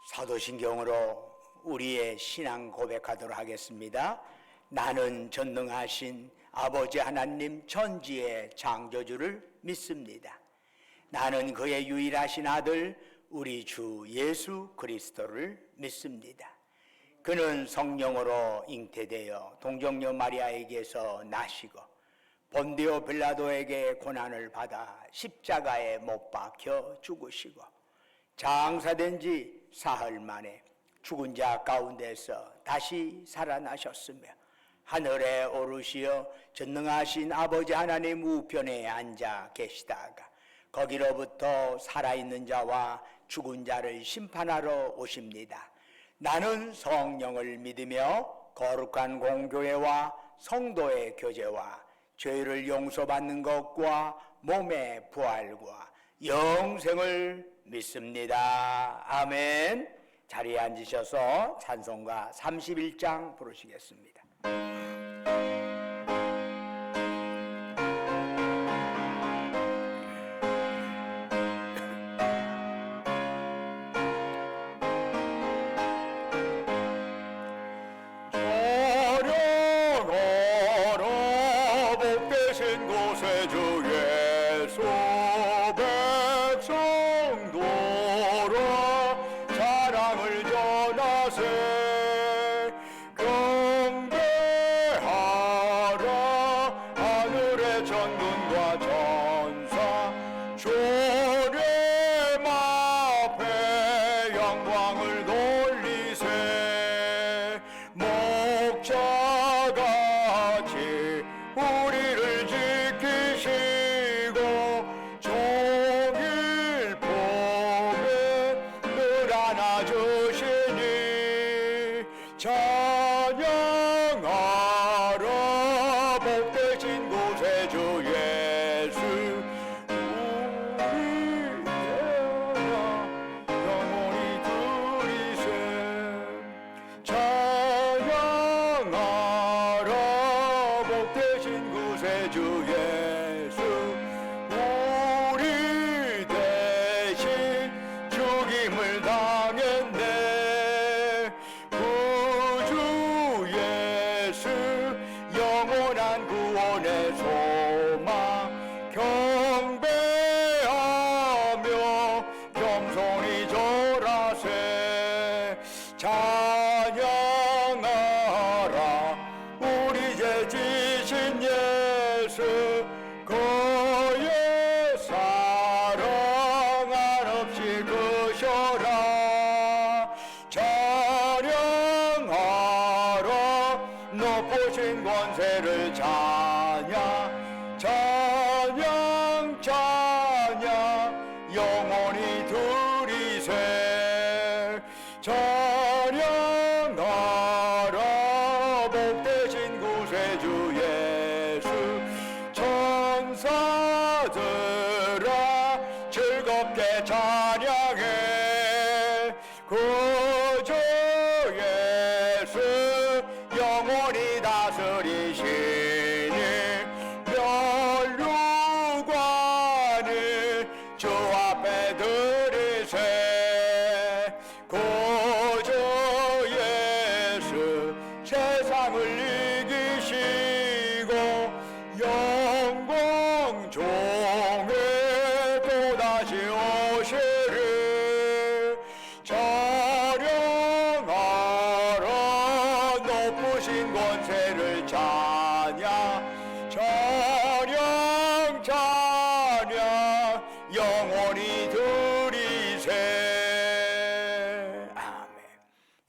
사도신경으로 우리의 신앙 고백하도록 하겠습니다. 나는 전능하신 아버지 하나님 천지의 창조주를 믿습니다. 나는 그의 유일하신 아들 우리 주 예수 그리스도를 믿습니다. 그는 성령으로 잉태되어 동정녀 마리아에게서 나시고 본디오 빌라도에게 고난을 받아 십자가에 못 박혀 죽으시고 장사된 지 사흘 만에 죽은 자 가운데서 다시 살아나셨으며 하늘에 오르시어 전능하신 아버지 하나님 우편에 앉아 계시다가 거기로부터 살아있는 자와 죽은 자를 심판하러 오십니다. 나는 성령을 믿으며 거룩한 공교회와 성도의 교제와 죄를 용서받는 것과 몸의 부활과 영생을 믿습니다. 아멘. 자리에 앉으셔서 찬송가 31장 부르시겠습니다.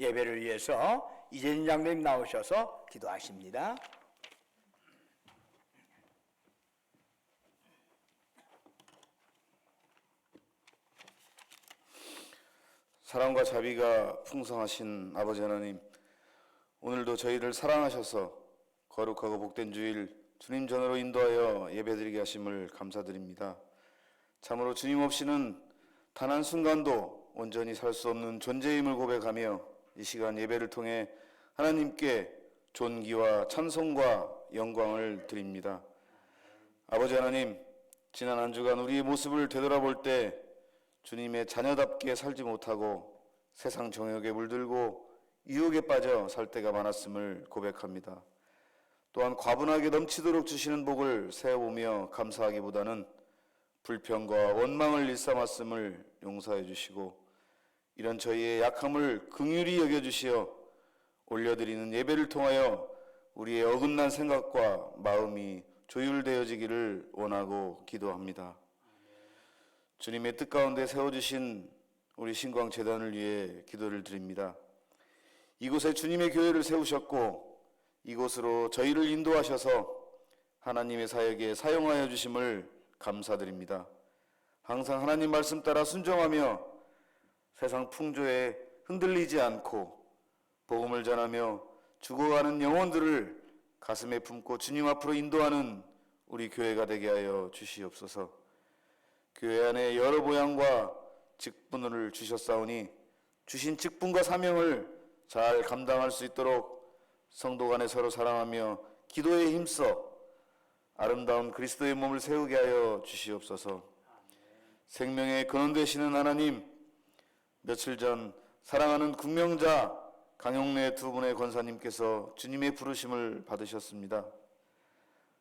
예배를 위해서 이재진 장로님 나오셔서 기도하십니다. 사랑과 자비가 풍성하신 아버지 하나님, 오늘도 저희를 사랑하셔서 거룩하고 복된 주일 주님 전으로 인도하여 예배드리게 하심을 감사드립니다. 참으로 주님 없이는 단 한순간도 온전히 살 수 없는 존재임을 고백하며 이 시간 예배를 통해 하나님께 존귀와 찬송과 영광을 드립니다. 아버지 하나님, 지난 한 주간 우리의 모습을 되돌아볼 때 주님의 자녀답게 살지 못하고 세상 정욕에 물들고 유혹에 빠져 살 때가 많았음을 고백합니다. 또한 과분하게 넘치도록 주시는 복을 세어보며 감사하기보다는 불평과 원망을 일삼았음을 용서해 주시고 이런 저희의 약함을 긍휼히 여겨주시어 올려드리는 예배를 통하여 우리의 어긋난 생각과 마음이 조율되어지기를 원하고 기도합니다. 주님의 뜻 가운데 세워주신 우리 신광재단을 위해 기도를 드립니다. 이곳에 주님의 교회를 세우셨고 이곳으로 저희를 인도하셔서 하나님의 사역에 사용하여 주심을 감사드립니다. 항상 하나님 말씀 따라 순종하며 세상 풍조에 흔들리지 않고 복음을 전하며 죽어가는 영혼들을 가슴에 품고 주님 앞으로 인도하는 우리 교회가 되게 하여 주시옵소서. 교회 안에 여러 모양과 직분을 주셨사오니 주신 직분과 사명을 잘 감당할 수 있도록 성도 간에 서로 사랑하며 기도에 힘써 아름다운 그리스도의 몸을 세우게 하여 주시옵소서. 생명의 근원 되시는 하나님, 며칠 전 사랑하는 국명자 강용래 두 분의 권사님께서 주님의 부르심을 받으셨습니다.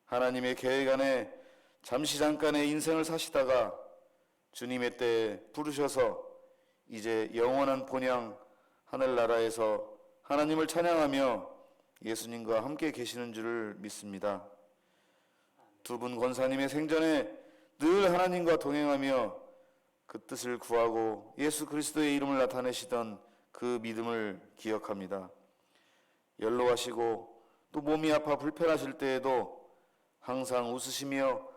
하나님의 계획 안에 잠시 잠깐의 인생을 사시다가 주님의 때에 부르셔서 이제 영원한 본향 하늘나라에서 하나님을 찬양하며 예수님과 함께 계시는 줄을 믿습니다. 두 분 권사님의 생전에 늘 하나님과 동행하며 그 뜻을 구하고 예수 그리스도의 이름을 나타내시던 그 믿음을 기억합니다. 연로하시고 또 몸이 아파 불편하실 때에도 항상 웃으시며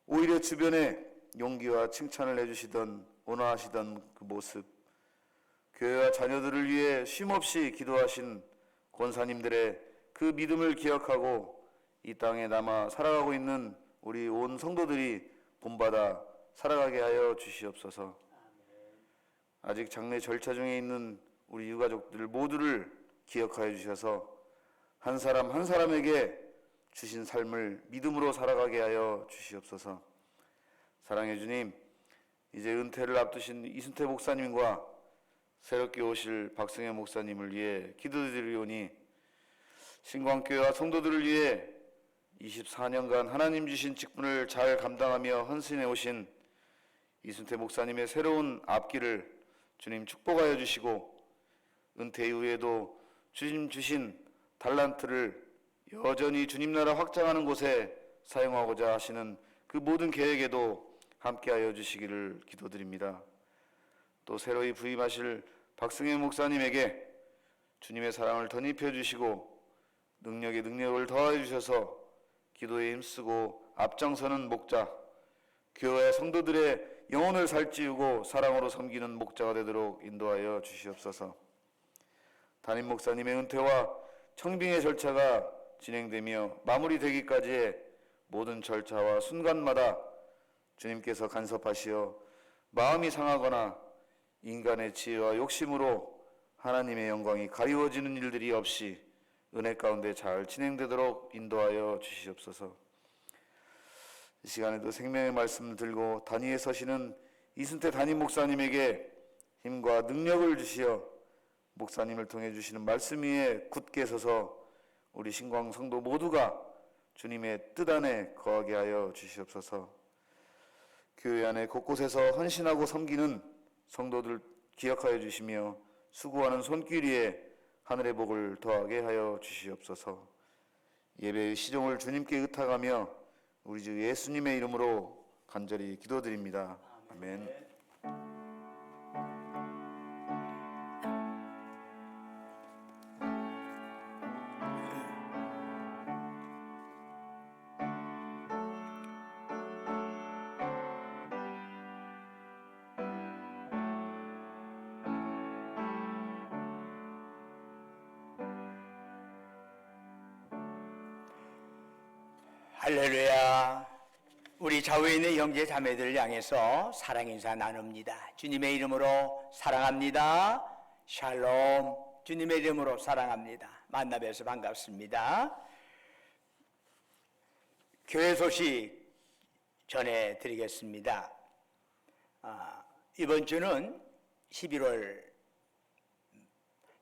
오히려 주변에 용기와 칭찬을 해주시던 온화하시던 그 모습, 교회와 자녀들을 위해 쉼없이 기도하신 권사님들의 그 믿음을 기억하고 이 땅에 남아 살아가고 있는 우리 온 성도들이 본받아 살아가게 하여 주시옵소서. 아직 장례 절차 중에 있는 우리 유가족들 모두를 기억하여 주셔서 한 사람 한 사람에게 주신 삶을 믿음으로 살아가게 하여 주시옵소서. 사랑해 주님, 이제 은퇴를 앞두신 이순태 목사님과 새롭게 오실 박승현 목사님을 위해 기도드리오니 신광교회와 성도들을 위해 24년간 하나님 주신 직분을 잘 감당하며 헌신해 오신 이순태 목사님의 새로운 앞길을 주님 축복하여 주시고 은퇴 이후에도 주님 주신 달란트를 여전히 주님 나라 확장하는 곳에 사용하고자 하시는 그 모든 계획에도 함께하여 주시기를 기도드립니다. 또 새로이 부임하실 박승현 목사님에게 주님의 사랑을 덧입혀 주시고 능력에 능력을 더하여 주셔서 기도에 힘쓰고 앞장서는 목자, 교회 성도들의 영혼을 살찌우고 사랑으로 섬기는 목자가 되도록 인도하여 주시옵소서. 담임 목사님의 은퇴와 청빙의 절차가 진행되며 마무리되기까지의 모든 절차와 순간마다 주님께서 간섭하시어 마음이 상하거나 인간의 지혜와 욕심으로 하나님의 영광이 가리워지는 일들이 없이 은혜 가운데 잘 진행되도록 인도하여 주시옵소서. 이 시간에도 생명의 말씀을 들고 단위에 서시는 이순태 담임 목사님에게 힘과 능력을 주시어 목사님을 통해 주시는 말씀 위에 굳게 서서 우리 신광 성도 모두가 주님의 뜻 안에 거하게 하여 주시옵소서. 교회 안에 곳곳에서 헌신하고 섬기는 성도들 기억하여 주시며 수고하는 손길 위에 하늘의 복을 더하게 하여 주시옵소서. 예배의 시종을 주님께 의탁하며 우리 주 예수님의 이름으로 간절히 기도드립니다. 아멘. 할렐루야. 우리 좌우에 있는 형제 자매들을 향해서 사랑 인사 나눕니다. 주님의 이름으로 사랑합니다. 샬롬. 주님의 이름으로 사랑합니다. 만나 뵈서 반갑습니다. 교회 소식 전해드리겠습니다. 이번 주는 11월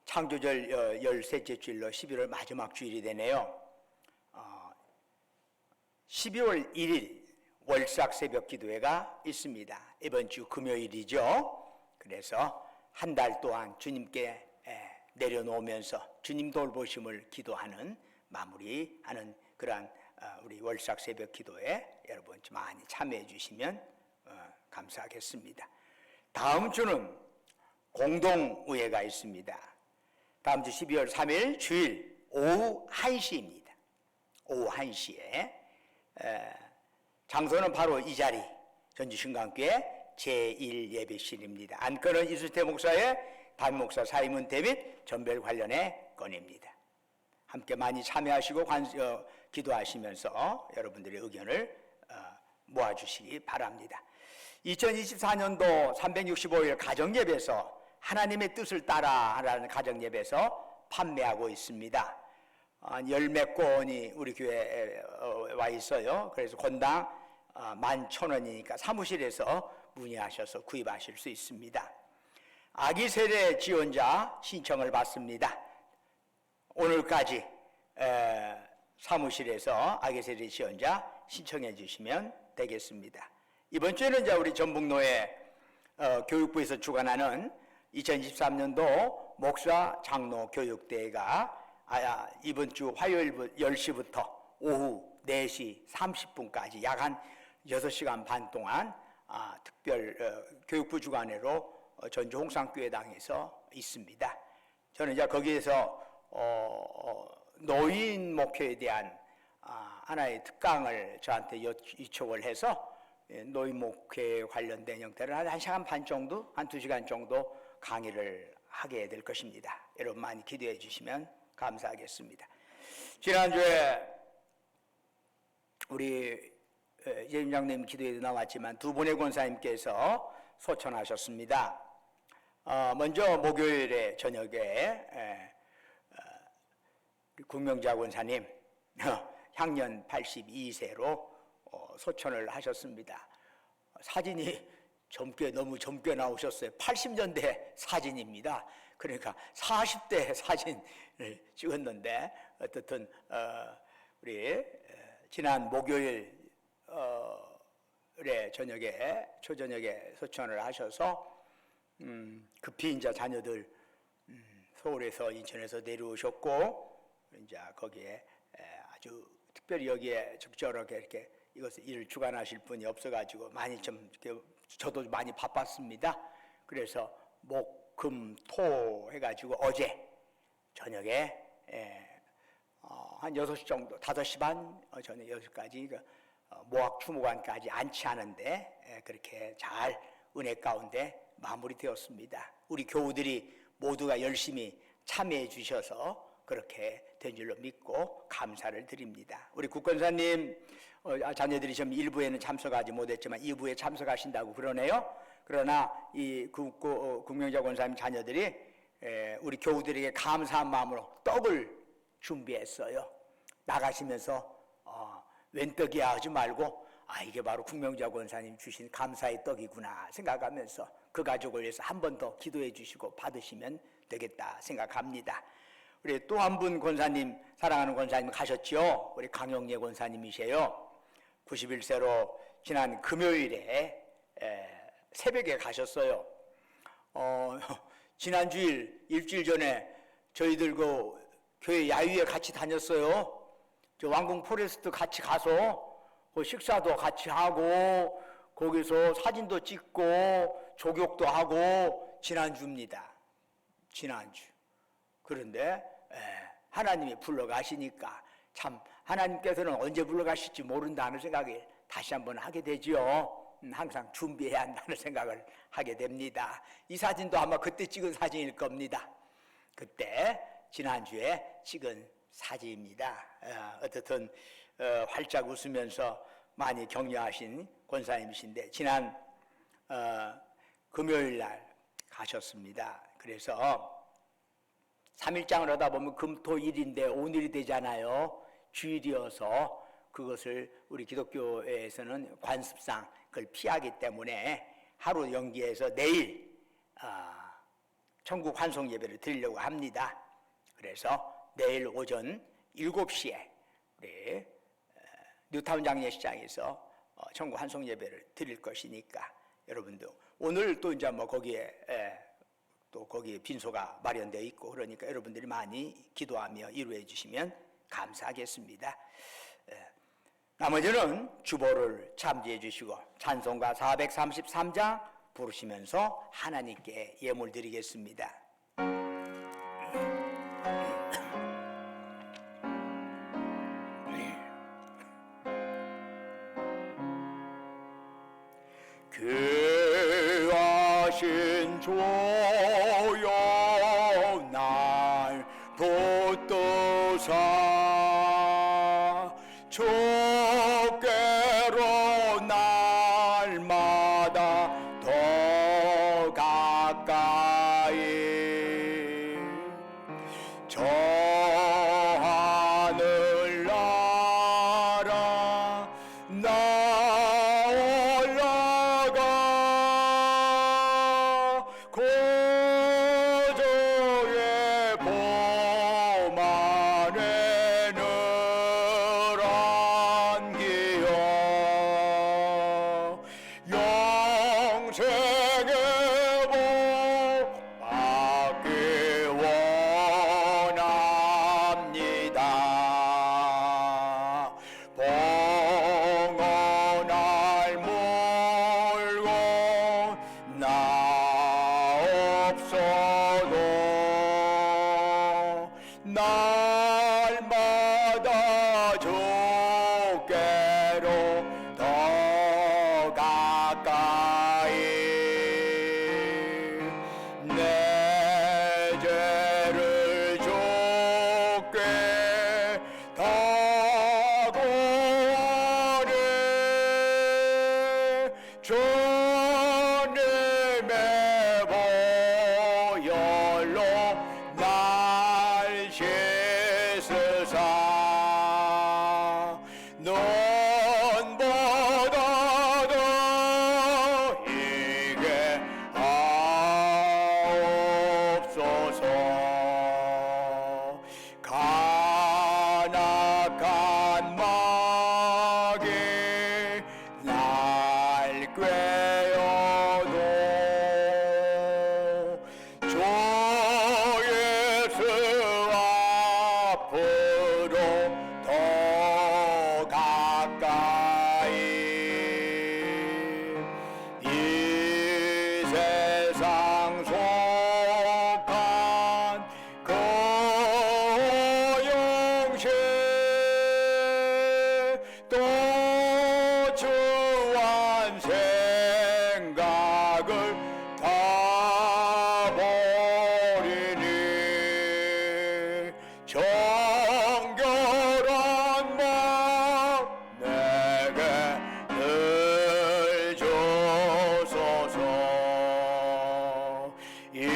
창조절 13째 주일로 11월 마지막 주일이 되네요. 12월 1일 월삭 새벽 기도회가 있습니다. 이번 주 금요일이죠. 그래서 한 달 동안 주님께 내려놓으면서 주님 돌보심을 기도하는 마무리하는 그러한 우리 월삭 새벽 기도회 여러분 많이 참여해 주시면 감사하겠습니다. 다음 주는 공동의회가 있습니다. 다음 주 12월 3일 주일 오후 1시입니다. 오후 1시에 장소는 바로 이 자리 전주신강교회 제1예배실입니다. 안건은 이수태 목사의 담임 목사 사임은 대빛 전별 관련의 건입니다. 함께 많이 참여하시고 기도하시면서 여러분들의 의견을 모아주시기 바랍니다. 2024년도 365일 가정예배에서 하나님의 뜻을 따라 하라는 가정예배에서 판매하고 있습니다. 열 몇 권이 우리 교회에 와 있어요. 그래서 권당 11,000원이니까 사무실에서 문의하셔서 구입하실 수 있습니다. 아기 세례 지원자 신청을 받습니다. 오늘까지 사무실에서 아기 세례 지원자 신청해 주시면 되겠습니다. 이번 주에는 이제 우리 전북노회 교육부에서 주관하는 2023년도 목사 장로 교육대회가 이번 주 화요일 10시부터 오후 4시 30분까지 약 한 6시간 반 동안 특별 교육부 주관으로 전주 홍산교회당에서 있습니다. 저는 이제 거기에서 노인 목회에 대한 하나의 특강을 저한테 요청을 해서 노인 목회 관련된 형태를 한 1시간 반 정도, 한 2시간 정도 강의를 하게 될 것입니다. 여러분 많이 기대해 주시면 감사하겠습니다. 지난주에 우리 예임장님 기도에도 나왔지만 두 분의 권사님께서 소천하셨습니다. 먼저 목요일에 저녁에 국명자 권사님 향년 82세로 소천을 하셨습니다. 사진이 너무 젊게 나오셨어요. 80년대 사진입니다. 그러니까 40대 사진을 찍었는데 어떻든 우리 지난 목요일에 초저녁에 소천을 하셔서 급히 이제 자녀들 서울에서 인천에서 내려오셨고 이제 거기에 아주 특별히 여기에 적절하게 이렇게 이것을 일을 주관하실 분이 없어가지고 많이 좀 저도 많이 바빴습니다. 그래서 목, 금, 토 해가지고 어제 저녁에 한 6시 정도, 5시 반 저녁 6시까지 모학 추모관까지 안치하는데 그렇게 잘 은혜 가운데 마무리되었습니다. 우리 교우들이 모두가 열심히 참여해 주셔서 그렇게 된 줄로 믿고 감사를 드립니다. 우리 국권사님 자녀들이 좀 일부에는 참석하지 못했지만 2부에 참석하신다고 그러네요. 그러나 이 국명자 권사님 자녀들이 우리 교우들에게 감사한 마음으로 떡을 준비했어요. 나가시면서 웬 떡이야 하지 말고 이게 바로 국명자 권사님 주신 감사의 떡이구나 생각하면서 그 가족을 위해서 한 번 더 기도해 주시고 받으시면 되겠다 생각합니다. 우리 또 한 분 권사님, 사랑하는 권사님 가셨죠? 우리 강영예 권사님이세요. 91세로 지난 금요일에 새벽에 가셨어요. 지난 주일, 일주일 전에 저희들 그 교회 야유회 같이 다녔어요. 저 왕궁 포레스트 같이 가서 그 식사도 같이 하고 거기서 사진도 찍고 조격도 하고 지난주입니다. 지난주. 그런데 하나님이 불러가시니까 참 하나님께서는 언제 불러가실지 모른다는 생각을 다시 한번 하게 되죠. 항상 준비해야 한다는 생각을 하게 됩니다. 이 사진도 아마 그때 찍은 사진일 겁니다. 그때 지난주에 찍은 사진입니다. 어떻든 활짝 웃으면서 많이 격려하신 권사님이신데 지난 금요일 날 가셨습니다. 그래서 3일장을 하다 보면 금토일인데 오늘이 되잖아요. 주일이어서 그것을 우리 기독교에서는 관습상 그걸 피하기 때문에 하루 연기해서 내일 천국 환송 예배를 드리려고 합니다. 그래서 내일 오전 7시에 우리 뉴타운 장례시장에서 천국 환송 예배를 드릴 것이니까 여러분도 오늘 또 이제 뭐 거기에 또 거기에 빈소가 마련되어 있고 그러니까 여러분들이 많이 기도하며 이루어 주시면 감사하겠습니다. 나머지는 주보를 참조해 주시고 찬송가 433장 부르시면서 하나님께 예물 드리겠습니다. 귀하신 주여 날 붙드사 주께로 날마다 더 가까이 저 하늘 나라 나 올라가 고저의 봄 안에 늘 안기어 영생의 복 받기 원합니다. 봉헌할 물고 나 없어도 날마다 주께로 더 가까이 내 죄를 주께 다 구하네 주님의 보혈로 날 씻으사 눈보다도 이게 하옵소서. 간악한 마귀 날 꿰어도 주 예수 앞으로 더 가까이 이 세상 속한 그 영신 또 주한 생각을 다 버리니 정결한 마음 내게 늘 주소서. 이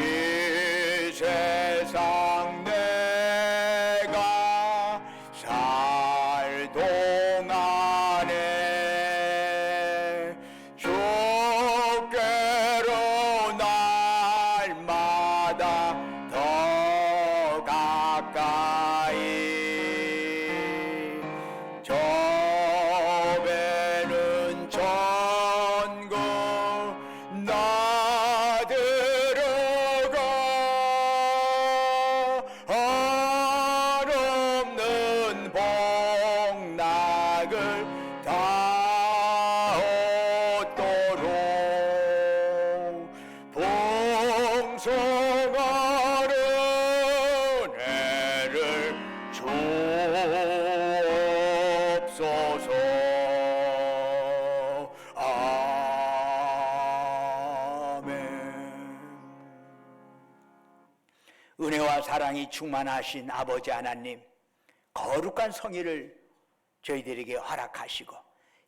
세상 내가 살 동안에 주께로 날마다 더 가까이 저 배는 천국 나 들어가 한없는 복락을 다 얻도록 풍성한 은혜를 주옵소서. 아멘. 은혜와 사랑이 충만하신 아버지 하나님, 거룩한 성의를 저희들에게 허락하시고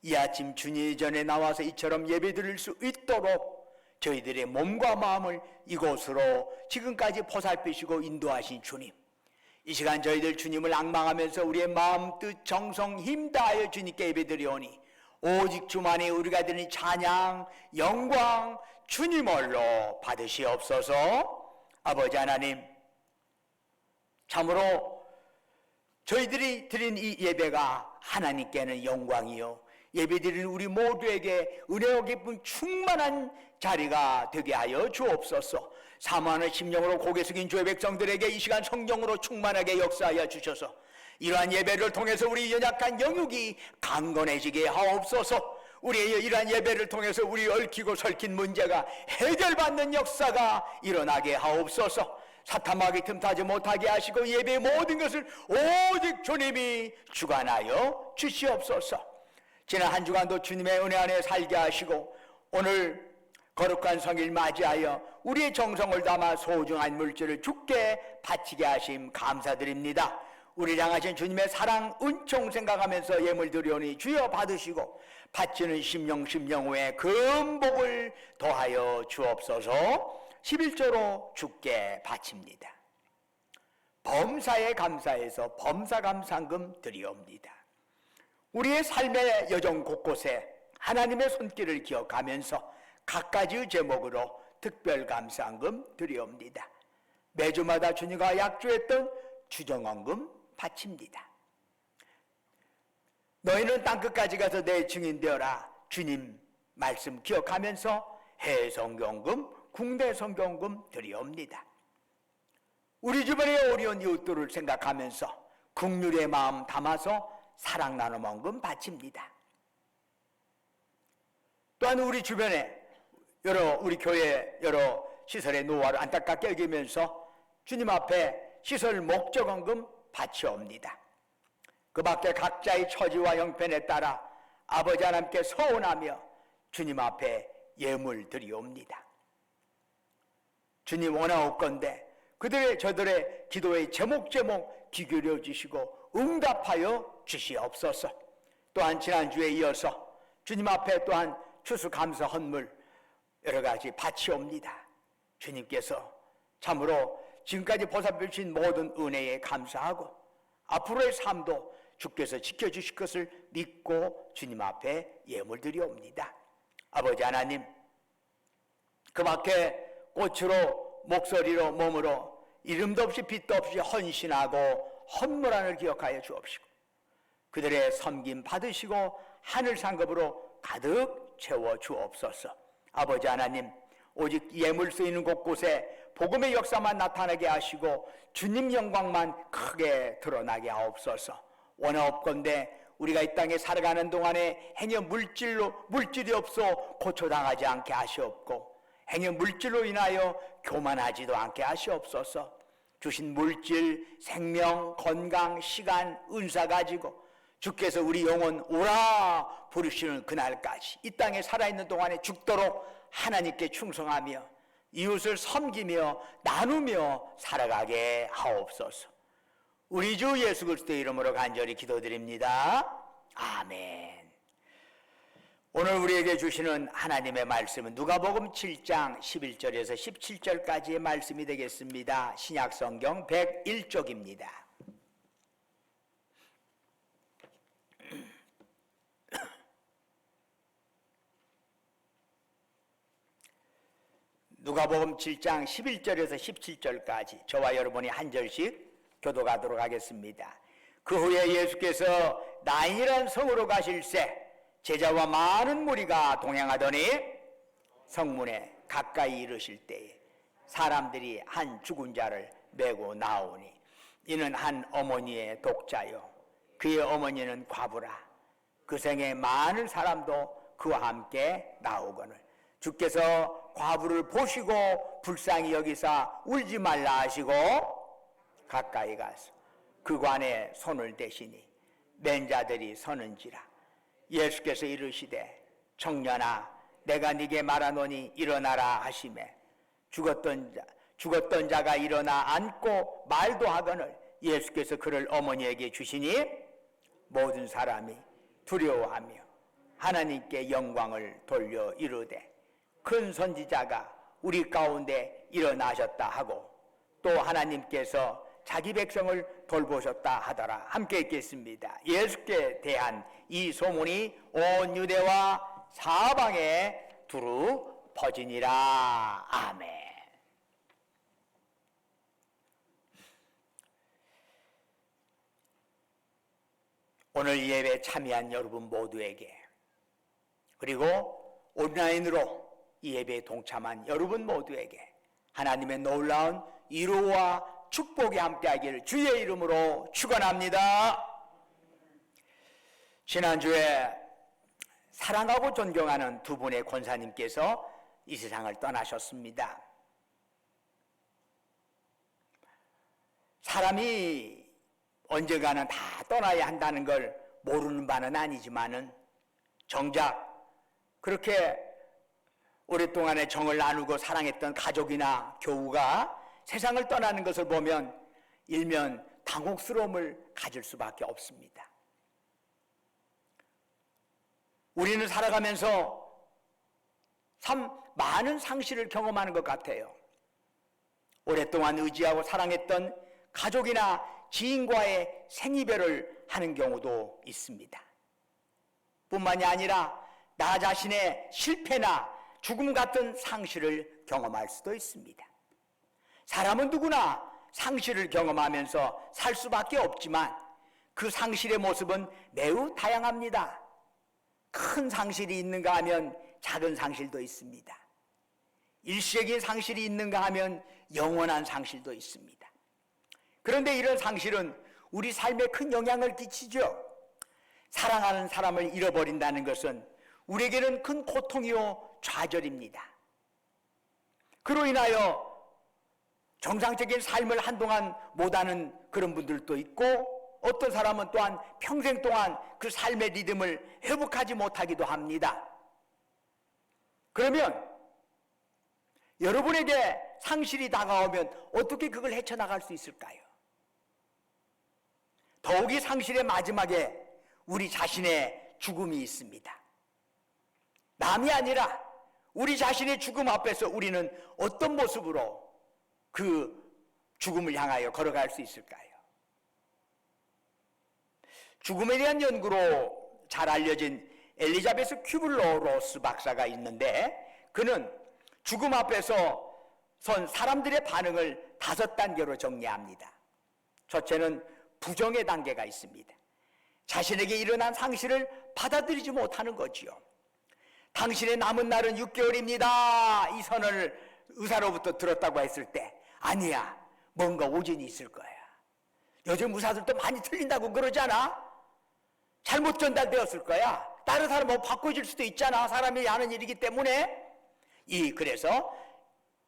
이 아침 주님 전에 나와서 이처럼 예배드릴 수 있도록 저희들의 몸과 마음을 이곳으로 지금까지 보살피시고 인도하신 주님, 이 시간 저희들 주님을 앙망하면서 우리의 마음, 뜻, 정성, 힘 다하여 주님께 예배드리오니 오직 주만이 우리가 드리는 찬양, 영광 주님 홀로 받으시옵소서. 아버지 하나님, 참으로 저희들이 드린 이 예배가 하나님께는 영광이요, 예배드리는 우리 모두에게 은혜와 기쁨 충만한 자리가 되게 하여 주옵소서. 사모하는 심령으로 고개 숙인 주의 백성들에게 이 시간 성령으로 충만하게 역사하여 주셔서 이러한 예배를 통해서 우리 연약한 영육이 강건해지게 하옵소서. 우리의 이러한 예배를 통해서 우리 얽히고 설킨 문제가 해결받는 역사가 일어나게 하옵소서. 사탄마귀 틈타지 못하게 하시고 예배의 모든 것을 오직 주님이 주관하여 주시옵소서. 지난 한 주간도 주님의 은혜 안에 살게 하시고 오늘 거룩한 성일 맞이하여 우리의 정성을 담아 소중한 물질을 주께 바치게 하심 감사드립니다. 우리를 향하신 주님의 사랑 은총 생각하면서 예물 드리오니 주여 받으시고 바치는 심령 후에 금복을 더하여 주옵소서. 11조로 주께 바칩니다. 범사에 감사해서 범사감상금 드리옵니다. 우리의 삶의 여정 곳곳에 하나님의 손길을 기억하면서 각가지의 제목으로 특별감상금 드리옵니다. 매주마다 주님과 약조했던 주정원금 바칩니다. 너희는 땅끝까지 가서 내 증인 되어라. 주님 말씀 기억하면서 해성경금, 국내성경금 드리옵니다. 우리 주변에 어려운 이웃들을 생각하면서 긍휼의 마음 담아서 사랑 나눔원금 바칩니다. 또한 우리 주변에 우리 교회 여러 시설의 노화를 안타깝게 여기면서 주님 앞에 시설 목적원금 바치옵니다. 그 밖에 각자의 처지와 형편에 따라 아버지 하나님께 서원하며 주님 앞에 예물 드리옵니다. 주님 원하옵건대 그들의 저들의 기도의 제목 귀 기울여 주시고 응답하여 주시옵소서. 또한 지난주에 이어서 주님 앞에 또한 추수감사 헌물 여러 가지 바치옵니다. 주님께서 참으로 지금까지 보살펴 주신 모든 은혜에 감사하고 앞으로의 삶도 주께서 지켜주실 것을 믿고 주님 앞에 예물 드리옵니다. 아버지 하나님, 그 밖에 꽃으로 목소리로 몸으로 이름도 없이 빛도 없이 헌신하고 헌물안을 기억하여 주옵시고 그들의 섬김 받으시고 하늘 상급으로 가득 채워 주옵소서. 아버지 하나님, 오직 예물 쓰이는 곳곳에 복음의 역사만 나타나게 하시고 주님 영광만 크게 드러나게 하옵소서. 원하옵건대 우리가 이 땅에 살아가는 동안에 행여 물질이 없어 고초당하지 않게 하시옵고 행여 물질로 인하여 교만하지도 않게 하시옵소서. 주신 물질, 생명, 건강, 시간, 은사 가지고 주께서 우리 영혼 오라 부르시는 그날까지 이 땅에 살아있는 동안에 죽도록 하나님께 충성하며 이웃을 섬기며 나누며 살아가게 하옵소서. 우리 주 예수 그리스도의 이름으로 간절히 기도드립니다. 아멘. 오늘 우리에게 주시는 하나님의 말씀은 누가복음 7장 11절에서 17절까지의 말씀이 되겠습니다. 신약성경 101쪽입니다. 누가복음 7장 11절에서 17절까지 저와 여러분이 한 절씩 교독하도록 하겠습니다. 그 후에 예수께서 나인이라는 성으로 가실새 제자와 많은 무리가 동행하더니 성문에 가까이 이르실 때에 사람들이 한 죽은 자를 메고 나오니 이는 한 어머니의 독자요 그의 어머니는 과부라. 그 생에 많은 사람도 그와 함께 나오거늘 주께서 과부를 보시고 불쌍히 여기사 울지 말라 하시고 가까이 가서 그 관에 손을 대시니 맨 자들이 서는지라. 예수께서 이르시되 청년아 내가 네게 말하노니 일어나라 하시매 죽었던 자가 일어나 앉고 말도 하거늘 예수께서 그를 어머니에게 주시니 모든 사람이 두려워하며 하나님께 영광을 돌려 이르되 큰 선지자가 우리 가운데 일어나셨다 하고 또 하나님께서 자기 백성을 돌보셨다 하더라. 함께 읽겠습니다. 예수께 대한 이 소문이 온 유대와 사방에 두루 퍼지니라. 아멘. 오늘 예배에 참여한 여러분 모두에게, 그리고 온라인으로 이 예배에 동참한 여러분 모두에게 하나님의 놀라운 위로와 축복이 함께하기를 주의 이름으로 축원합니다. 지난주에 사랑하고 존경하는 두 분의 권사님께서 이 세상을 떠나셨습니다. 사람이 언젠가는 다 떠나야 한다는 걸 모르는 바는 아니지만은 정작 그렇게 오랫동안의 정을 나누고 사랑했던 가족이나 교우가 세상을 떠나는 것을 보면 일면 당혹스러움을 가질 수밖에 없습니다. 우리는 살아가면서 참 많은 상실을 경험하는 것 같아요. 오랫동안 의지하고 사랑했던 가족이나 지인과의 생이별을 하는 경우도 있습니다. 뿐만이 아니라 나 자신의 실패나 죽음 같은 상실을 경험할 수도 있습니다. 사람은 누구나 상실을 경험하면서 살 수밖에 없지만 그 상실의 모습은 매우 다양합니다. 큰 상실이 있는가 하면 작은 상실도 있습니다. 일시적인 상실이 있는가 하면 영원한 상실도 있습니다. 그런데 이런 상실은 우리 삶에 큰 영향을 끼치죠. 사랑하는 사람을 잃어버린다는 것은 우리에게는 큰 고통이요 좌절입니다. 그로 인하여 정상적인 삶을 한동안 못하는 그런 분들도 있고, 어떤 사람은 또한 평생 동안 그 삶의 리듬을 회복하지 못하기도 합니다. 그러면 여러분에게 상실이 다가오면 어떻게 그걸 헤쳐나갈 수 있을까요? 더욱이 상실의 마지막에 우리 자신의 죽음이 있습니다. 남이 아니라 우리 자신의 죽음 앞에서 우리는 어떤 모습으로 그 죽음을 향하여 걸어갈 수 있을까요? 죽음에 대한 연구로 잘 알려진 엘리자베스 큐블러 로스 박사가 있는데, 그는 죽음 앞에서 선 사람들의 반응을 5단계로 정리합니다. 첫째는 부정의 단계가 있습니다. 자신에게 일어난 상실을 받아들이지 못하는 거지요. 당신의 남은 날은 6개월입니다. 이 선언을 의사로부터 들었다고 했을 때, 아니야, 뭔가 오진이 있을 거야. 요즘 의사들도 많이 틀린다고 그러잖아. 잘못 전달되었을 거야. 다른 사람하고 바꿔줄 수도 있잖아. 사람이 하는 일이기 때문에. 그래서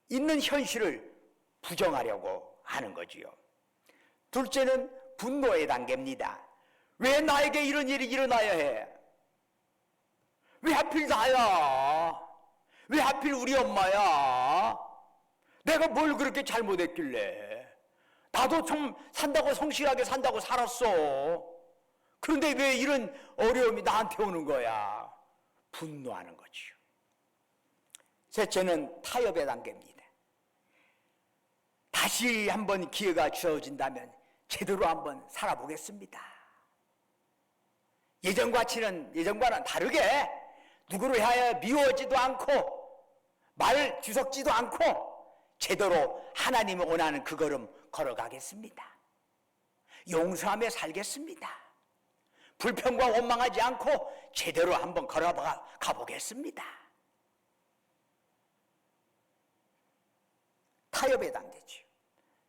있는 현실을 부정하려고 하는 거지요. 둘째는 분노의 단계입니다. 왜 나에게 이런 일이 일어나야 해? 왜 하필 나야? 왜 하필 우리 엄마야? 내가 뭘 그렇게 잘못했길래? 나도 좀 산다고 성실하게 산다고 살았어. 그런데 왜 이런 어려움이 나한테 오는 거야? 분노하는 거지요. 셋째는 타협의 단계입니다. 다시 한번 기회가 주어진다면 제대로 한번 살아보겠습니다. 예전과는 다르게 누구를 향하여 미워하지도 않고 말 뒤섞지도 않고 제대로 하나님이 원하는 그 걸음 걸어가겠습니다. 용서하며 살겠습니다. 불평과 원망하지 않고 제대로 한번 가보겠습니다. 타협의 단계죠.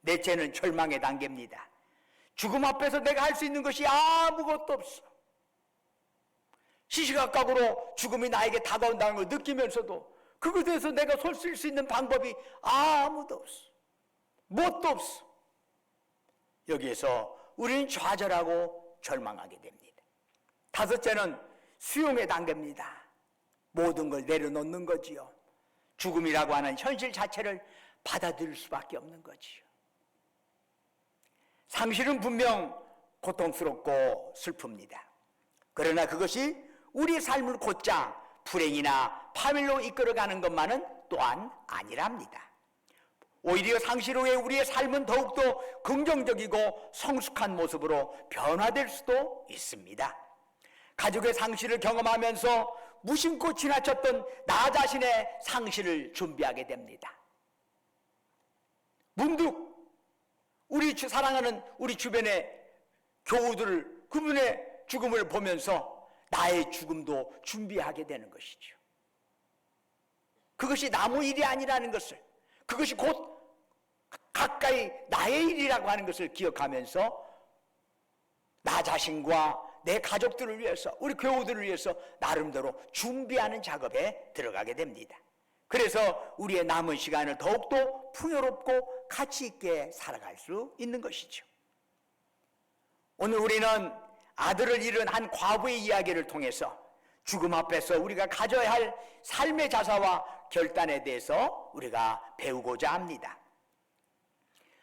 넷째는 절망의 단계입니다. 죽음 앞에서 내가 할 수 있는 것이 아무것도 없어. 시시각각으로 죽음이 나에게 다가온다는 걸 느끼면서도 그것에 대해서 내가 손쓸 수 있는 방법이 아무도 없어. 뭣도 없어. 여기에서 우리는 좌절하고 절망하게 됩니다. 다섯째는 수용의 단계입니다. 모든 걸 내려놓는 거지요. 죽음이라고 하는 현실 자체를 받아들일 수밖에 없는 거지요. 상실은 분명 고통스럽고 슬픕니다. 그러나 그것이 우리의 삶을 곧장 불행이나 파멸로 이끌어가는 것만은 또한 아니랍니다. 오히려 상실 후에 우리의 삶은 더욱더 긍정적이고 성숙한 모습으로 변화될 수도 있습니다. 가족의 상실을 경험하면서 무심코 지나쳤던 나 자신의 상실을 준비하게 됩니다. 문득 우리 사랑하는 우리 주변의 교우들을 그분의 죽음을 보면서 나의 죽음도 준비하게 되는 것이죠. 그것이 남의 일이 아니라는 것을, 그것이 곧 가까이 나의 일이라고 하는 것을 기억하면서 나 자신과 내 가족들을 위해서, 우리 교우들을 위해서 나름대로 준비하는 작업에 들어가게 됩니다. 그래서 우리의 남은 시간을 더욱더 풍요롭고 가치 있게 살아갈 수 있는 것이죠. 오늘 우리는 아들을 잃은 한 과부의 이야기를 통해서 죽음 앞에서 우리가 가져야 할 삶의 자세와 결단에 대해서 우리가 배우고자 합니다.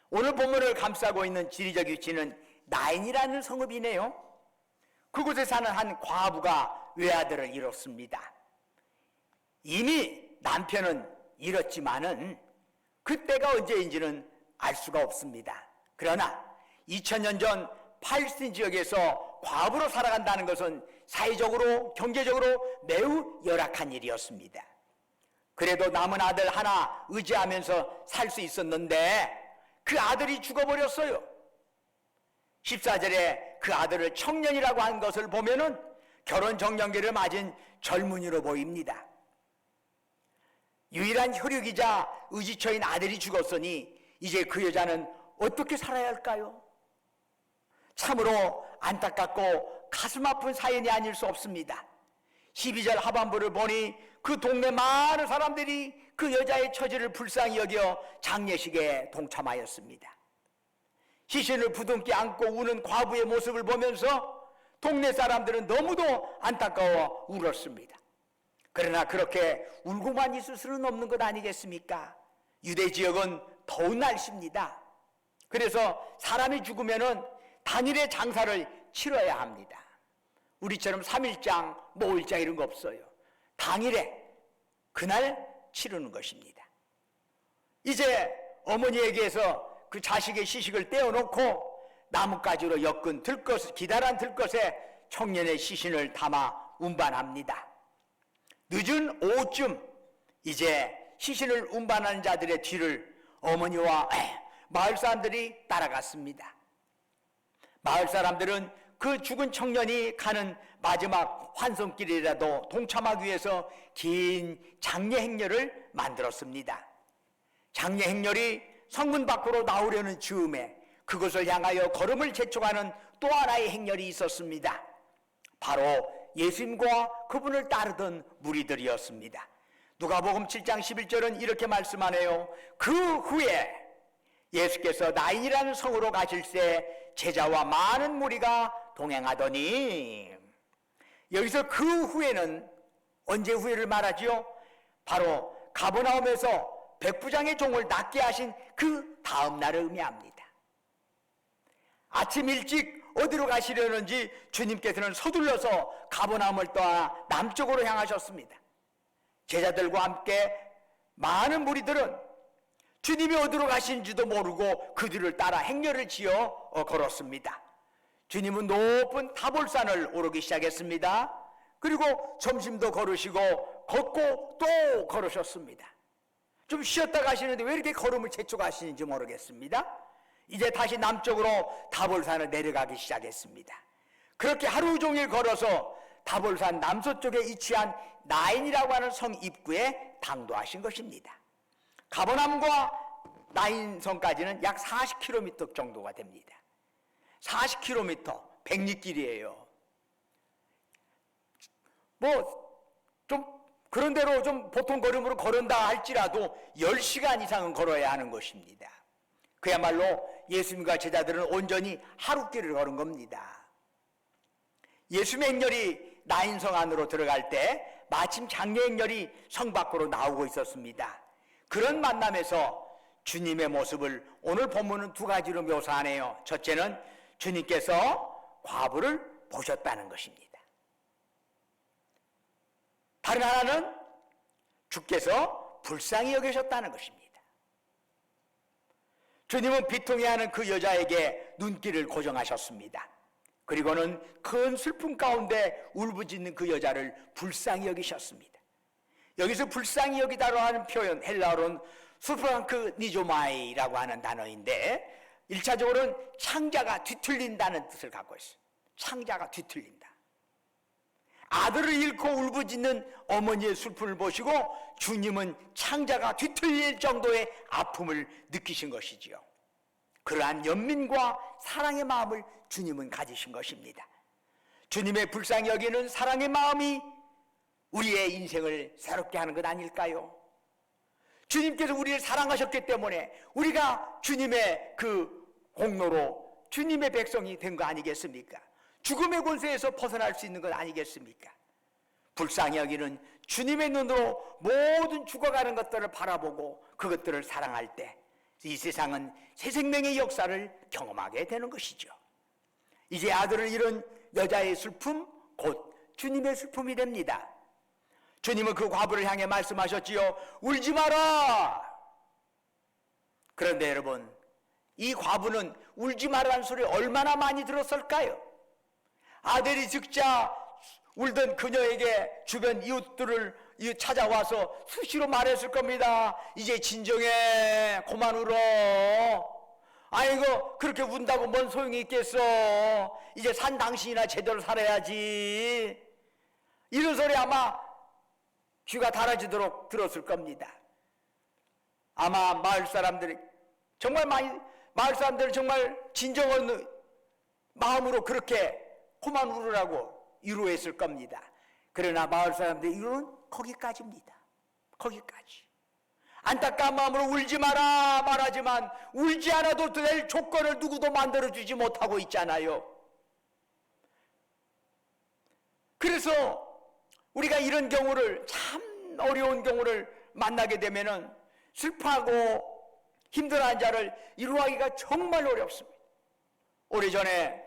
오늘 본문을 감싸고 있는 지리적 위치는 나인이라는 성읍이네요. 그곳에 사는 한 과부가 외아들을 잃었습니다. 이미 남편은 잃었지만은 그때가 언제인지는 알 수가 없습니다. 그러나 2000년 전 팔레스틴 지역에서 과부로 살아간다는 것은 사회적으로, 경제적으로 매우 열악한 일이었습니다. 그래도 남은 아들 하나 의지하면서 살 수 있었는데 그 아들이 죽어버렸어요. 14절에 그 아들을 청년이라고 한 것을 보면은 결혼 정년기를 맞은 젊은이로 보입니다. 유일한 혈육이자 의지처인 아들이 죽었으니 이제 그 여자는 어떻게 살아야 할까요? 참으로 안타깝고 가슴 아픈 사연이 아닐 수 없습니다. 12절 하반부를 보니 그 동네 많은 사람들이 그 여자의 처지를 불쌍히 여겨 장례식에 동참하였습니다. 시신을 부둥켜 안고 우는 과부의 모습을 보면서 동네 사람들은 너무도 안타까워 울었습니다. 그러나 그렇게 울고만 있을 수는 없는 것 아니겠습니까? 유대 지역은 더운 날씨입니다. 그래서 사람이 죽으면은 단일의 장사를 치러야 합니다. 우리처럼 3일장, 5일장 이런 거 없어요. 당일에 그날 치르는 것입니다. 이제 어머니에게서 그 자식의 시식을 떼어놓고 나뭇가지로 엮은 들것, 기다란 들것에 청년의 시신을 담아 운반합니다. 늦은 오후쯤 이제 시신을 운반하는 자들의 뒤를 어머니와 마을 사람들이 따라갔습니다. 마을 사람들은 그 죽은 청년이 가는 마지막 환송길이라도 동참하기 위해서 긴 장례 행렬을 만들었습니다. 장례 행렬이 성문 밖으로 나오려는 즈음에 그것을 향하여 걸음을 재촉하는 또 하나의 행렬이 있었습니다. 바로 예수님과 그분을 따르던 무리들이었습니다. 누가복음 7장 11절은 이렇게 말씀하네요. 그 후에 예수께서 나인이라는 성으로 가실새 제자와 많은 무리가 동행하더니, 여기서 그 후에는 언제 후에를 말하지요? 바로 가버나움에서 백부장의 종을 낫게 하신 그 다음 날을 의미합니다. 아침 일찍 어디로 가시려는지 주님께서는 서둘러서 가버나움을 떠나 남쪽으로 향하셨습니다. 제자들과 함께 많은 무리들은 주님이 어디로 가시는지도 모르고 그 뒤를 따라 행렬을 지어 걸었습니다. 주님은 높은 타볼산을 오르기 시작했습니다. 그리고 점심도 걸으시고 걷고 또 걸으셨습니다. 좀 쉬었다 가시는데 왜 이렇게 걸음을 재촉하시는지 모르겠습니다. 이제 다시 남쪽으로 타볼산을 내려가기 시작했습니다. 그렇게 하루 종일 걸어서 타볼산 남서쪽에 위치한 나인이라고 하는 성 입구에 당도하신 것입니다. 가버나움과 나인성까지는 약 40km 정도가 됩니다. 40km, 백리길이에요. 좀 그런 대로 좀 보통 걸음으로 걸은다 할지라도 10시간 이상은 걸어야 하는 것입니다. 그야말로 예수님과 제자들은 온전히 하루길을 걸은 겁니다. 예수님의 행렬이 나인성 안으로 들어갈 때 마침 장례 행렬이 성 밖으로 나오고 있었습니다. 그런 만남에서 주님의 모습을 오늘 본문은 두 가지로 묘사하네요. 첫째는 주님께서 과부를 보셨다는 것입니다. 다른 하나는 주께서 불쌍히 여기셨다는 것입니다. 주님은 비통해하는 그 여자에게 눈길을 고정하셨습니다. 그리고는 큰 슬픔 가운데 울부짖는 그 여자를 불쌍히 여기셨습니다. 여기서 불쌍히 여기다로 하는 표현, 헬라어로는 수프랑크 니조마이라고 하는 단어인데 1차적으로는 창자가 뒤틀린다는 뜻을 갖고 있어요. 창자가 뒤틀린다. 아들을 잃고 울부짖는 어머니의 슬픔을 보시고 주님은 창자가 뒤틀릴 정도의 아픔을 느끼신 것이지요. 그러한 연민과 사랑의 마음을 주님은 가지신 것입니다. 주님의 불쌍히 여기는 사랑의 마음이 우리의 인생을 새롭게 하는 것 아닐까요? 주님께서 우리를 사랑하셨기 때문에 우리가 주님의 그 공로로 주님의 백성이 된 거 아니겠습니까? 죽음의 권세에서 벗어날 수 있는 것 아니겠습니까? 불쌍히 여기는 주님의 눈으로 모든 죽어가는 것들을 바라보고 그것들을 사랑할 때 이 세상은 새 생명의 역사를 경험하게 되는 것이죠. 이제 아들을 잃은 여자의 슬픔, 곧 주님의 슬픔이 됩니다. 주님은 그 과부를 향해 말씀하셨지요. 울지 마라. 그런데 여러분, 이 과부는 울지 마라는 소리를 얼마나 많이 들었을까요? 아들이 죽자 울던 그녀에게 주변 이웃들을 찾아와서 수시로 말했을 겁니다. 이제 진정해. 그만 울어. 아이고 그렇게 운다고 뭔 소용이 있겠어. 이제 산 당신이나 제대로 살아야지. 이런 소리 아마 귀가 달아지도록 들었을 겁니다. 아마 마을 사람들은 정말 진정한 마음으로 그렇게 그만 울으라고 위로했을 겁니다. 그러나 마을 사람들의 위로는 거기까지입니다. 거기까지. 안타까운 마음으로 울지 마라 말하지만 울지 않아도 될 조건을 누구도 만들어주지 못하고 있잖아요. 그래서 우리가 이런 경우를, 참 어려운 경우를 만나게 되면은 슬퍼하고 힘들어하는 자를 위로하기가 정말 어렵습니다. 오래전에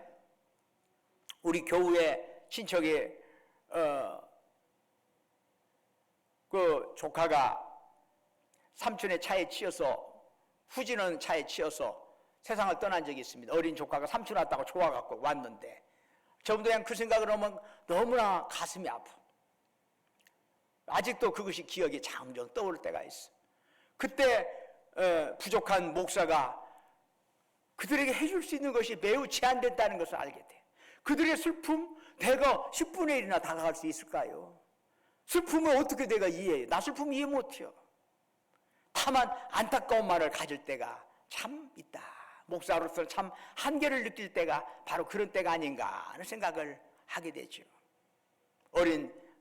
우리 교우의 친척이 그 조카가 삼촌의 차에 치여서, 후진은 차에 치여서 세상을 떠난 적이 있습니다. 어린 조카가 삼촌 왔다고 좋아갖고 왔는데 저분도 그냥 그 생각을 하면 너무나 가슴이 아프. 아직도 그것이 기억이 장정 떠오를 때가 있어. 그때 부족한 목사가 그들에게 해줄 수 있는 것이 매우 제한됐다는 것을 알게 돼. 그들의 슬픔 대거 10분의 1이나 다가갈 수 있을까요? 슬픔을 어떻게 내가 이해해? 나 슬픔 이해 못해요. 다만 안타까운 말을 가질 때가 참 있다. 목사로서 참 한계를 느낄 때가 바로 그런 때가 아닌가 하는 생각을 하게 되죠.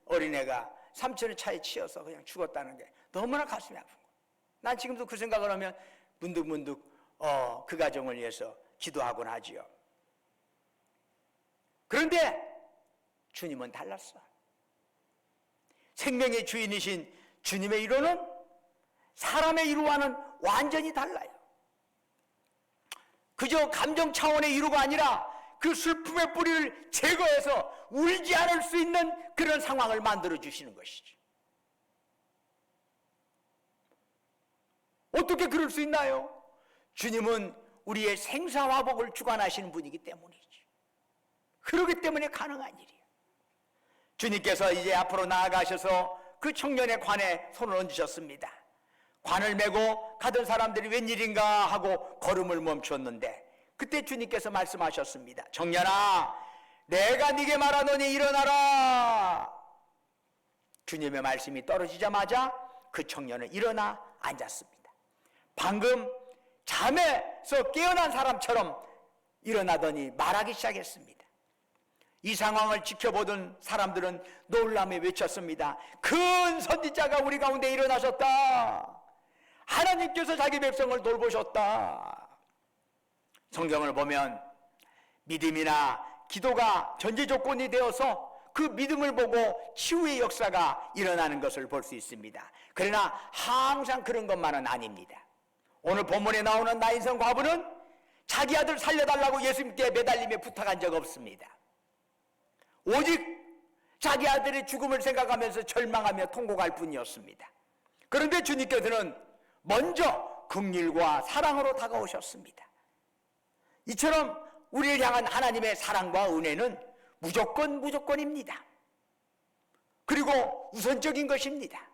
어린애가 삼촌의 차에 치여서 그냥 죽었다는 게 너무나 가슴이 아픈 거예요. 난 지금도 그 생각을 하면 문득문득 그 가정을 위해서 기도하곤 하지요. 그런데 주님은 달랐어. 생명의 주인이신 주님의 위로는 사람의 위로와는 완전히 달라요. 그저 감정 차원의 위로가 아니라 그 슬픔의 뿌리를 제거해서 울지 않을 수 있는 그런 상황을 만들어 주시는 것이죠. 어떻게 그럴 수 있나요? 주님은 우리의 생사화복을 주관하시는 분이기 때문이죠. 그렇기 때문에 가능한 일이에요. 주님께서 이제 앞으로 나아가셔서 그 청년의 관에 손을 얹으셨습니다. 관을 메고 가던 사람들이 웬일인가 하고 걸음을 멈췄는데 그때 주님께서 말씀하셨습니다. 청년아, 내가 네게 말하노니 일어나라. 주님의 말씀이 떨어지자마자 그 청년은 일어나 앉았습니다. 방금 잠에서 깨어난 사람처럼 일어나더니 말하기 시작했습니다. 이 상황을 지켜보던 사람들은 놀라며 외쳤습니다. 큰 선지자가 우리 가운데 일어나셨다. 하나님께서 자기 백성을 돌보셨다. 성경을 보면 믿음이나 기도가 전제 조건이 되어서 그 믿음을 보고 치유의 역사가 일어나는 것을 볼 수 있습니다. 그러나 항상 그런 것만은 아닙니다. 오늘 본문에 나오는 나인성 과부는 자기 아들 살려달라고 예수님께 매달리며 부탁한 적 없습니다. 오직 자기 아들의 죽음을 생각하면서 절망하며 통곡할 뿐이었습니다. 그런데 주님께서는 먼저 긍휼과 사랑으로 다가오셨습니다. 이처럼 우리를 향한 하나님의 사랑과 은혜는 무조건입니다. 그리고 우선적인 것입니다.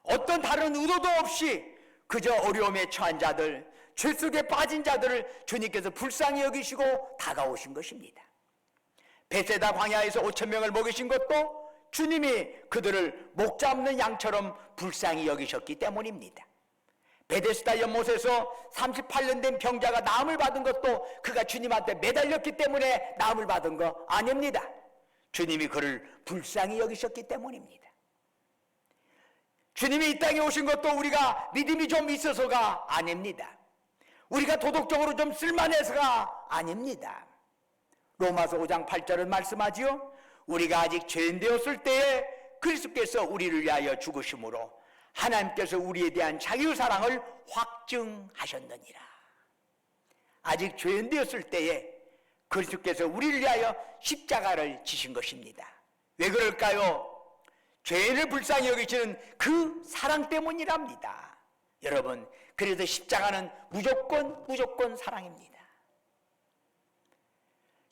어떤 다른 의도도 없이 그저 어려움에 처한 자들, 죄 속에 빠진 자들을 주님께서 불쌍히 여기시고 다가오신 것입니다. 베세다 광야에서 5,000명을 먹이신 것도 주님이 그들을 목 잡는 양처럼 불쌍히 여기셨기 때문입니다. 베데스다 연못에서 38년 된 병자가 나음을 받은 것도 그가 주님한테 매달렸기 때문에 나음을 받은 거 아닙니다. 주님이 그를 불쌍히 여기셨기 때문입니다. 주님이 이 땅에 오신 것도 우리가 믿음이 좀 있어서가 아닙니다. 우리가 도덕적으로 좀 쓸만해서가 아닙니다. 로마서 5장 8절은 말씀하지요. 우리가 아직 죄인 되었을 때에 그리스도께서 우리를 위하여 죽으심으로 하나님께서 우리에 대한 자기 사랑을 확증하셨느니라. 아직 죄인 되었을 때에 그리스도께서 우리를 위하여 십자가를 지신 것입니다. 왜 그럴까요? 죄인을 불쌍히 여기시는 그 사랑 때문이랍니다. 여러분, 그래서 십자가는 무조건 사랑입니다.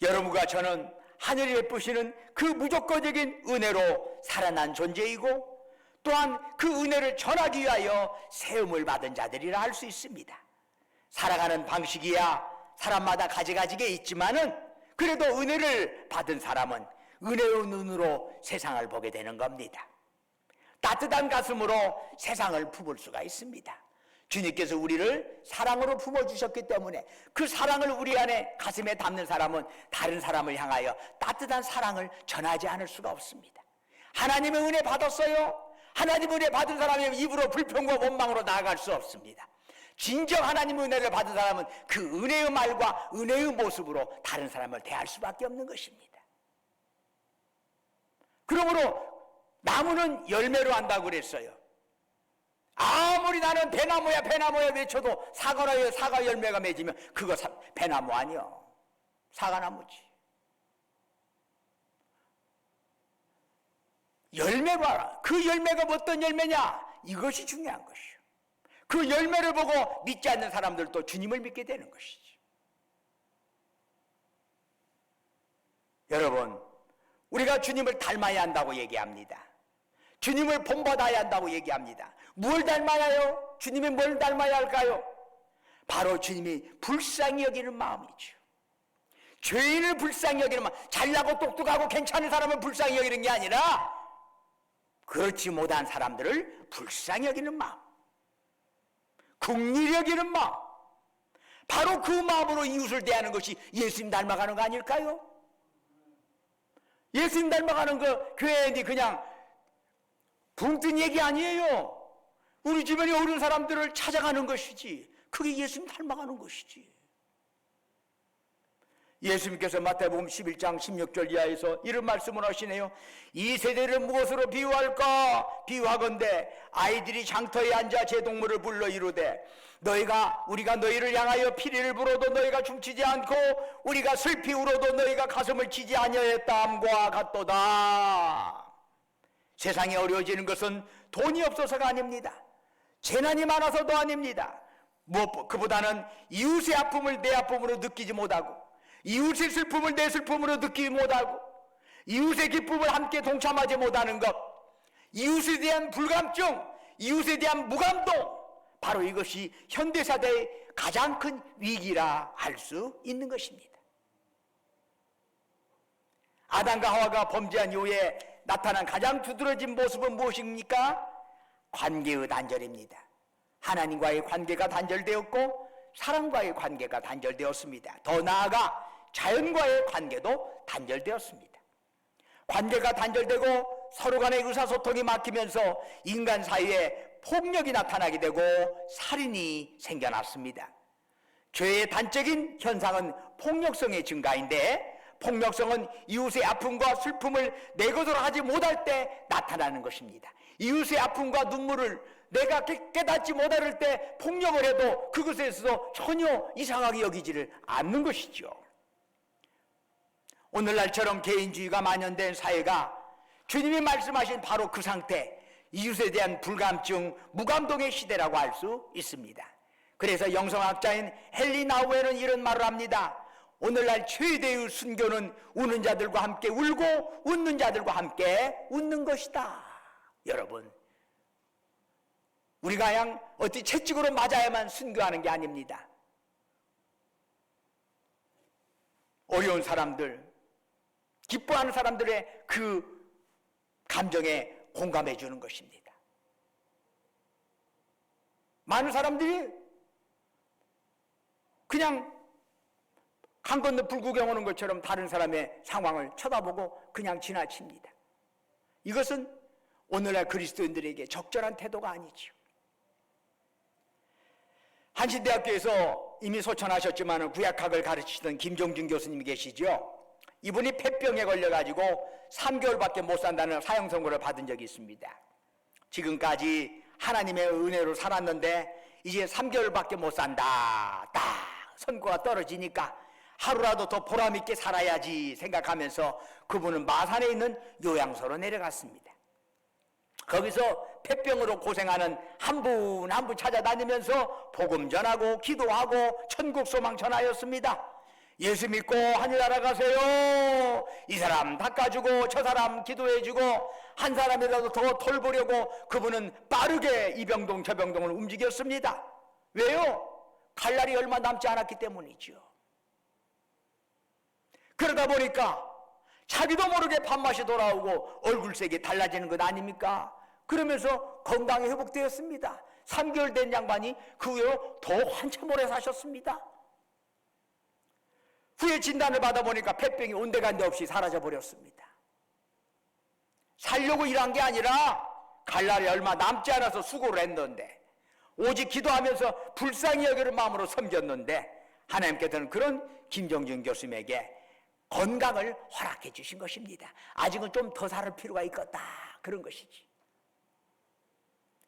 여러분과 저는 하늘이 베푸시는 그 무조건적인 은혜로 살아난 존재이고 또한 그 은혜를 전하기 위하여 세움을 받은 자들이라 할 수 있습니다. 살아가는 방식이야 사람마다 가지가지게 있지만은 그래도 은혜를 받은 사람은 은혜의 눈으로 세상을 보게 되는 겁니다. 따뜻한 가슴으로 세상을 품을 수가 있습니다. 주님께서 우리를 사랑으로 품어주셨기 때문에 그 사랑을 우리 안에 가슴에 담는 사람은 다른 사람을 향하여 따뜻한 사랑을 전하지 않을 수가 없습니다. 하나님의 은혜 받았어요? 하나님의 은혜 받은 사람이면 입으로 불평과 원망으로 나아갈 수 없습니다. 진정 하나님의 은혜를 받은 사람은 그 은혜의 말과 은혜의 모습으로 다른 사람을 대할 수밖에 없는 것입니다. 그러므로 나무는 열매로 한다고 그랬어요. 아무리 나는 배나무야 외쳐도 사과나무에 사과 열매가 맺으면 그거 배나무 아니요, 사과나무지. 열매로 알아. 그 열매가 어떤 열매냐, 이것이 중요한 것이요. 그 열매를 보고 믿지 않는 사람들도 주님을 믿게 되는 것이지. 여러분, 우리가 주님을 닮아야 한다고 얘기합니다. 주님을 본받아야 한다고 얘기합니다. 뭘 닮아야 해요? 주님이 뭘 닮아야 할까요? 바로 주님이 불쌍히 여기는 마음이죠. 죄인을 불쌍히 여기는 마음. 잘나고 똑똑하고 괜찮은 사람을 불쌍히 여기는 게 아니라 그렇지 못한 사람들을 불쌍히 여기는 마음, 긍휼히 여기는 마음, 바로 그 마음으로 이웃을 대하는 것이 예수님 닮아가는 거 아닐까요? 예수님 닮아가는 거 교회에 그냥 붕 뜬 얘기 아니에요. 우리 주변에 어려운 사람들을 찾아가는 것이지, 그게 예수님 닮아가는 것이지. 예수님께서 마태복음 11장 16절 이하에서 이런 말씀을 하시네요. 이 세대를 무엇으로 비유할까? 비유하건대 아이들이 장터에 앉아 제 동물을 불러 이르되 우리가 너희를 향하여 피리를 불어도 너희가 춤추지 않고 우리가 슬피 울어도 너희가 가슴을 치지 아니하였다 함과 같도다. 세상이 어려워지는 것은 돈이 없어서가 아닙니다. 재난이 많아서도 아닙니다. 그보다는 이웃의 아픔을 내 아픔으로 느끼지 못하고, 이웃의 슬픔을 내 슬픔으로 느끼지 못하고, 이웃의 기쁨을 함께 동참하지 못하는 것, 이웃에 대한 불감증, 이웃에 대한 무감동, 바로 이것이 현대사대의 가장 큰 위기라 할 수 있는 것입니다. 아담과 하와가 범죄한 이후에 나타난 가장 두드러진 모습은 무엇입니까? 관계의 단절입니다. 하나님과의 관계가 단절되었고 사람과의 관계가 단절되었습니다. 더 나아가 자연과의 관계도 단절되었습니다. 관계가 단절되고 서로 간의 의사소통이 막히면서 인간 사이에 폭력이 나타나게 되고 살인이 생겨났습니다. 죄의 단적인 현상은 폭력성의 증가인데, 폭력성은 이웃의 아픔과 슬픔을 내 것으로 하지 못할 때 나타나는 것입니다. 이웃의 아픔과 눈물을 내가 깨닫지 못할 때 폭력을 해도 그것에 있어서 전혀 이상하게 여기지를 않는 것이죠. 오늘날처럼 개인주의가 만연된 사회가 주님이 말씀하신 바로 그 상태, 이웃에 대한 불감증, 무감동의 시대라고 할 수 있습니다. 그래서 영성학자인 헨리 나우에는 이런 말을 합니다. 오늘날 최대의 순교는 우는 자들과 함께 울고 웃는 자들과 함께 웃는 것이다. 여러분, 우리가 그냥 어디 채찍으로 맞아야만 순교하는 게 아닙니다. 어려운 사람들, 기뻐하는 사람들의 그 감정에 공감해 주는 것입니다. 많은 사람들이 그냥 강 건너 불구경 오는 것처럼 다른 사람의 상황을 쳐다보고 그냥 지나칩니다. 이것은 오늘날 그리스도인들에게 적절한 태도가 아니지요. 한신대학교에서 이미 소천하셨지만 구약학을 가르치던 김종준 교수님이 계시죠. 이분이 폐병에 걸려가지고 3개월밖에 못 산다는 사형 선고를 받은 적이 있습니다. 지금까지 하나님의 은혜로 살았는데 이제 3개월밖에 못 산다. 딱 선고가 떨어지니까 하루라도 더 보람있게 살아야지 생각하면서 그분은 마산에 있는 요양소로 내려갔습니다. 거기서 폐병으로 고생하는 한 분 한 분 찾아다니면서 복음 전하고 기도하고 천국 소망 전하였습니다. 예수 믿고 하늘나라 가세요. 이 사람 닦아주고 저 사람 기도해주고 한 사람이라도 더 돌보려고 그분은 빠르게 이 병동 저 병동을 움직였습니다. 왜요? 갈 날이 얼마 남지 않았기 때문이죠. 그러다 보니까 자기도 모르게 밥맛이 돌아오고 얼굴색이 달라지는 것 아닙니까? 그러면서 건강이 회복되었습니다. 3개월 된 양반이 그 후로 더 한참 오래 사셨습니다. 후에 진단을 받아보니까 폐병이 온데간데 없이 사라져버렸습니다. 살려고 일한 게 아니라 갈 날이 얼마 남지 않아서 수고를 했는데 오직 기도하면서 불쌍히 여기는 마음으로 섬겼는데 하나님께서는 그런 김정준 교수님에게 건강을 허락해 주신 것입니다. 아직은 좀 더 살 필요가 있겠다 그런 것이지.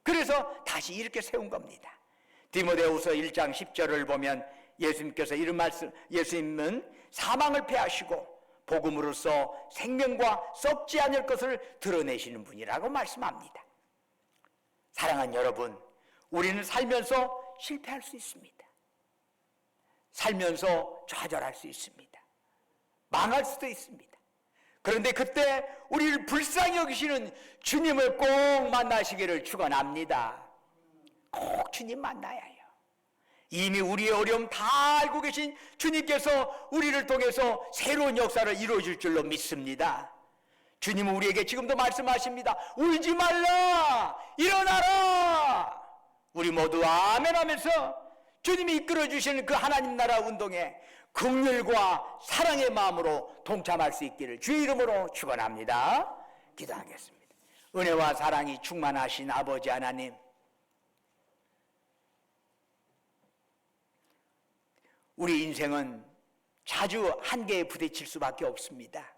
그래서 다시 이렇게 세운 겁니다. 디모데후서 1장 10절을 보면 예수님께서 이런 말씀, 예수님은 사망을 패하시고 복음으로써 생명과 썩지 않을 것을 드러내시는 분이라고 말씀합니다. 사랑하는 여러분, 우리는 살면서 실패할 수 있습니다. 살면서 좌절할 수 있습니다. 망할 수도 있습니다. 그런데 그때 우리를 불쌍히 여기시는 주님을 꼭 만나시기를 축원합니다. 꼭 주님 만나야 해요. 이미 우리의 어려움 다 알고 계신 주님께서 우리를 통해서 새로운 역사를 이루어질 줄로 믿습니다. 주님은 우리에게 지금도 말씀하십니다. 울지 말라, 일어나라. 우리 모두 아멘 하면서 주님이 이끌어 주시는 그 하나님 나라 운동에 긍휼과 사랑의 마음으로 동참할 수 있기를 주의 이름으로 축원합니다. 기도하겠습니다. 은혜와 사랑이 충만하신 아버지 하나님, 우리 인생은 자주 한계에 부딪힐 수밖에 없습니다.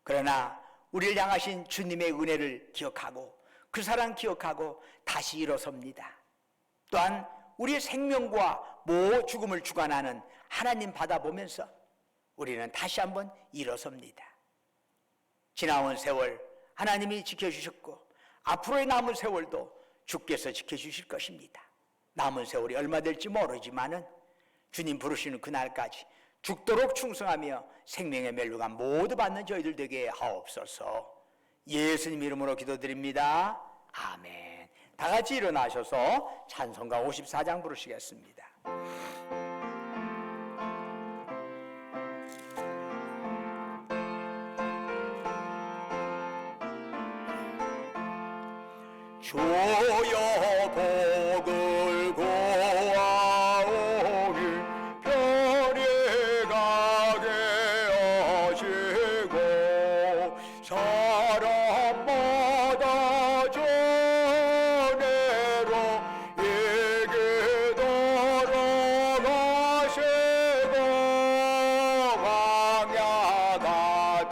그러나 우리를 향하신 주님의 은혜를 기억하고 그 사랑 기억하고 다시 일어섭니다. 또한 우리의 생명과 죽음을 주관하는 하나님 받아보면서 우리는 다시 한번 일어섭니다. 지나온 세월 하나님이 지켜주셨고 앞으로의 남은 세월도 주께서 지켜주실 것입니다. 남은 세월이 얼마 될지 모르지만은 주님 부르시는 그날까지 죽도록 충성하며 생명의 멸류관 모두 받는 저희들 되게 하옵소서. 예수님 이름으로 기도드립니다. 아멘. 다 같이 일어나셔서 찬송가 54장 부르시겠습니다. 주여 복을 고하오니 편히 가게 하시고 사람마다 전해로 이기도록 하시고 광야 같은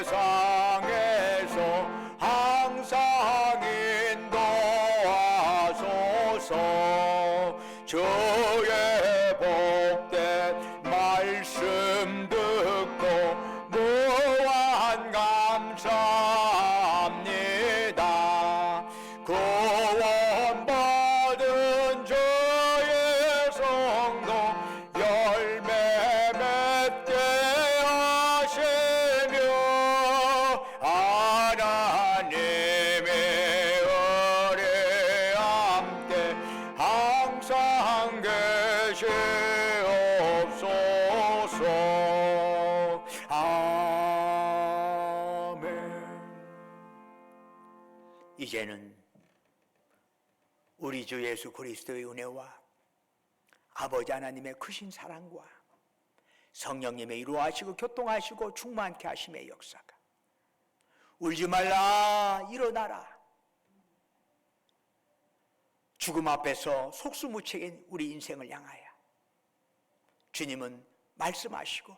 세상에서 항상 인도하소서. 주의 복된 말씀 듣고 무한 감사합니다. 구원받은 저의 성도 열매 맺게 하시며 하나님의 은혜 함께 항상 계시옵소서. 이제는 우리 주 예수 그리스도의 은혜와 아버지 하나님의 크신 사랑과 성령님의 이루하시고 교통하시고 충만케 하심의 역사가 울지 말라 일어나라 죽음 앞에서 속수무책인 우리 인생을 향하여 주님은 말씀하시고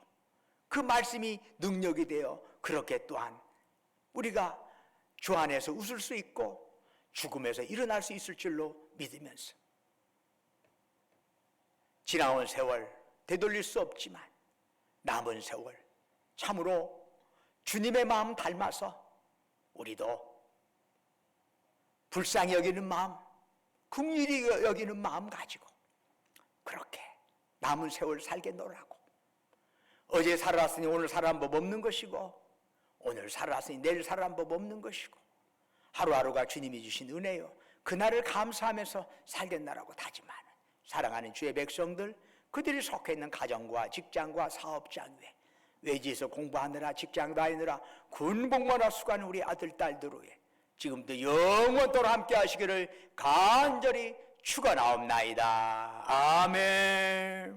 그 말씀이 능력이 되어 그렇게 또한 우리가 주 안에서 웃을 수 있고 죽음에서 일어날 수 있을 줄로 믿으면서 지나온 세월 되돌릴 수 없지만 남은 세월 참으로 주님의 마음 닮아서 우리도 불쌍히 여기는 마음, 긍휼히 여기는 마음 가지고 그렇게 남은 세월 살겠노라고. 어제 살았으니 오늘 살아난 법 없는 것이고 오늘 살았으니 내일 살아난 법 없는 것이고 하루하루가 주님이 주신 은혜요 그날을 감사하면서 살겠나라고 다짐하는 사랑하는 주의 백성들, 그들이 속해 있는 가정과 직장과 사업장 외 외지에서 공부하느라 직장 다니느라 군복무하느라 수고하는 우리 아들 딸들 위해 지금도 영원토록 함께 하시기를 간절히 축원하옵나이다. 아멘.